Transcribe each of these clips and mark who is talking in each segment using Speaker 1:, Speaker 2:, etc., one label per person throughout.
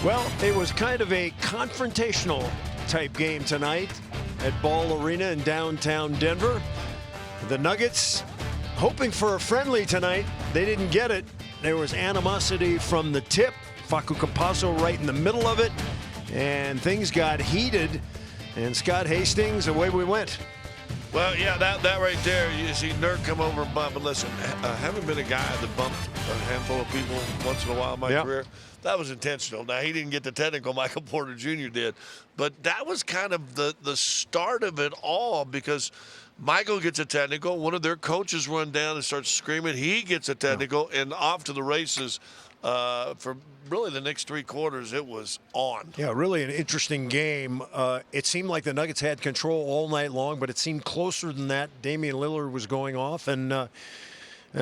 Speaker 1: Well, it was kind of a confrontational type game tonight at Ball Arena in downtown Denver. The Nuggets hoping for a friendly tonight. They didn't get it. There was animosity from the tip. Facu Campazzo right in the middle of it. And things got heated. And Scott Hastings, away we went.
Speaker 2: Well, yeah, that right there, you see Nurk come over and bump. And listen, having been a guy that bumped a handful of people once in a while in my career, that was intentional. Now, he didn't get the technical, Michael Porter Jr. did. But that was kind of the start of it all, because Michael gets a technical. One of their coaches run down and starts screaming. He gets a technical, and off to the races. For really the next 3 quarters, it was on. Yeah,
Speaker 1: really an interesting game. It seemed like the Nuggets had control all night long, but it seemed closer than that. Damian Lillard was going off, and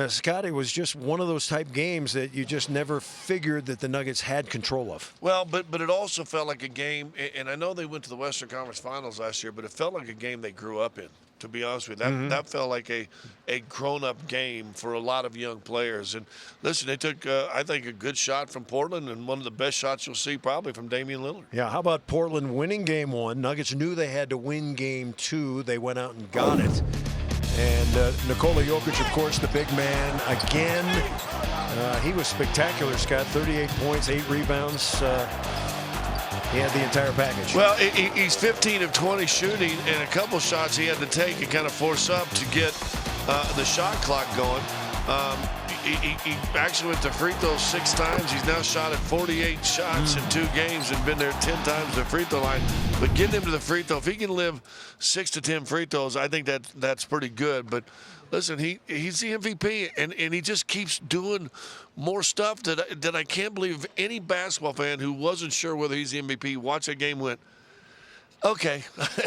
Speaker 1: Scotty, was just one of those type games that you just never figured that the Nuggets had control of.
Speaker 2: Well, but it also felt like a game, and I know they went to the Western Conference Finals last year, but it felt like a game they grew up in. To be honest with you, that felt like a grown-up game for a lot of young players. And listen, they took, I think, a good shot from Portland, and one of the best shots you'll see probably from Damian Lillard.
Speaker 1: Yeah, how about Portland winning game 1? Nuggets knew they had to win game 2. They went out and got it. And Nikola Jokić, of course, the big man again. He was spectacular, Scott. 38 points, 8 rebounds. He had the entire package.
Speaker 2: Well, he's 15 of 20 shooting, and a couple shots he had to take and kind of force up to get the shot clock going. He actually went to free throws 6 times. He's now shot at 48 shots in 2 games and been there 10 times the free throw line. But getting him to the free throw, if he can live 6 to 10 free throws, I think that's pretty good. But listen, he's the MVP, and he just keeps doing more stuff that I can't believe any basketball fan who wasn't sure whether he's the MVP watched that game went, okay,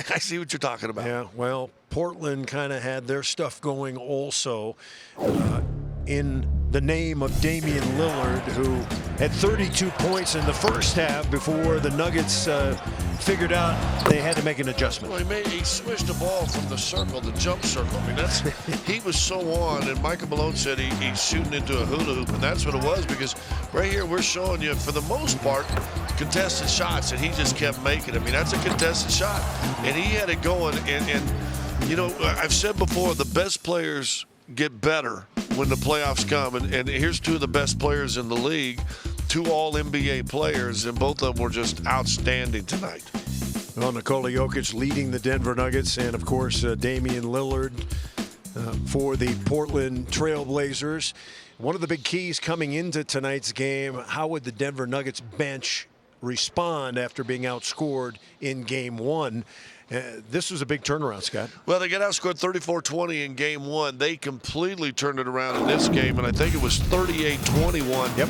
Speaker 2: I see what you're talking about.
Speaker 1: Yeah, well, Portland kind of had their stuff going also in the name of Damian Lillard, who had 32 points in the first half before the Nuggets figured out they had to make an adjustment.
Speaker 2: Well, he switched the ball from the circle, the jump circle. I mean, he was so on, and Michael Malone said he's shooting into a hula hoop, and that's what it was, because right here we're showing you, for the most part, contested shots, and he just kept making them. I mean, that's a contested shot, and he had it going, and you know, I've said before, the best players get better when the playoffs come, and here's 2 of the best players in the league, 2 all-NBA players, and both of them were just outstanding tonight.
Speaker 1: Well, Nikola Jokić leading the Denver Nuggets, and of course Damian Lillard for the Portland Trail Blazers. One of the big keys coming into tonight's game, how would the Denver Nuggets bench respond after being outscored in game 1? This was a big turnaround, Scott.
Speaker 2: Well, they got outscored 34-20 in game 1. They completely turned it around in this game, and I think it was 38-21.
Speaker 1: Yep.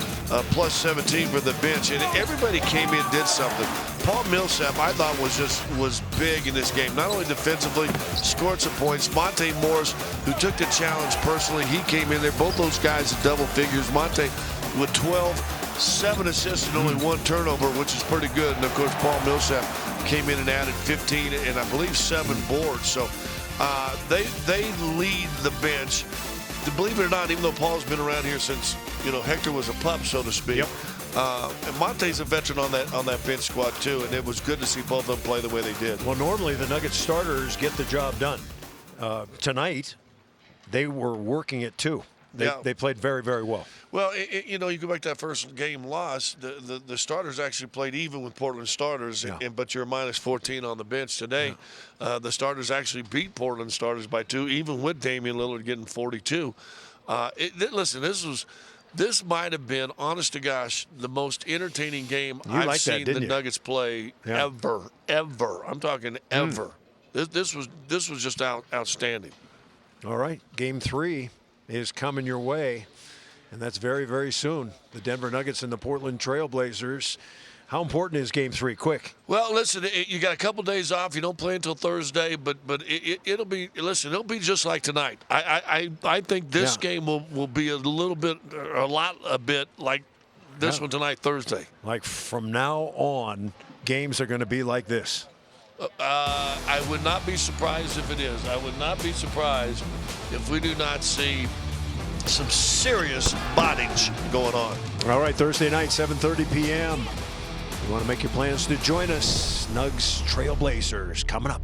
Speaker 2: Plus 17 for the bench, and everybody came in, did something. Paul Millsap, I thought, was big in this game. Not only defensively, scored some points. Monte Morris, who took the challenge personally, he came in there. Both those guys at double figures. Monte with 12, 7 assists and only 1 turnover, which is pretty good. And of course, Paul Millsap came in and added 15 and I believe 7 boards. So they lead the bench. Believe it or not, even though Paul's been around here since, you know, Hector was a pup, so to speak.
Speaker 1: Yep.
Speaker 2: And Monte's a veteran on that bench squad too, and it was good to see both of them play the way they did.
Speaker 1: Well, normally the Nuggets starters get the job done. Tonight, they were working it too. They played very, very well.
Speaker 2: Well, you know, you go back to that first game loss, the starters actually played even with Portland starters, but you're minus 14 on the bench today. The starters actually beat Portland starters by 2, even with Damian Lillard getting 42. Listen, this might have been, honest to gosh, the most entertaining game I've seen the Nuggets play ever. I'm talking ever. This was just outstanding.
Speaker 1: All right, game 3 is coming your way, and that's very, very soon. The Denver Nuggets and the Portland Trail Blazers. How important is game 3? Quick.
Speaker 2: Well, listen, you got a couple days off. You don't play until Thursday, but it'll be, listen, it'll be just like tonight. I think this game will be a bit like this one tonight, Thursday.
Speaker 1: Like from now on, games are going to be like this.
Speaker 2: I would not be surprised if it is. I would not be surprised if we do not see some serious bondage going on.
Speaker 1: All right, Thursday night, 7:30 p.m. You want to make your plans to join us. Nugs Trailblazers coming up.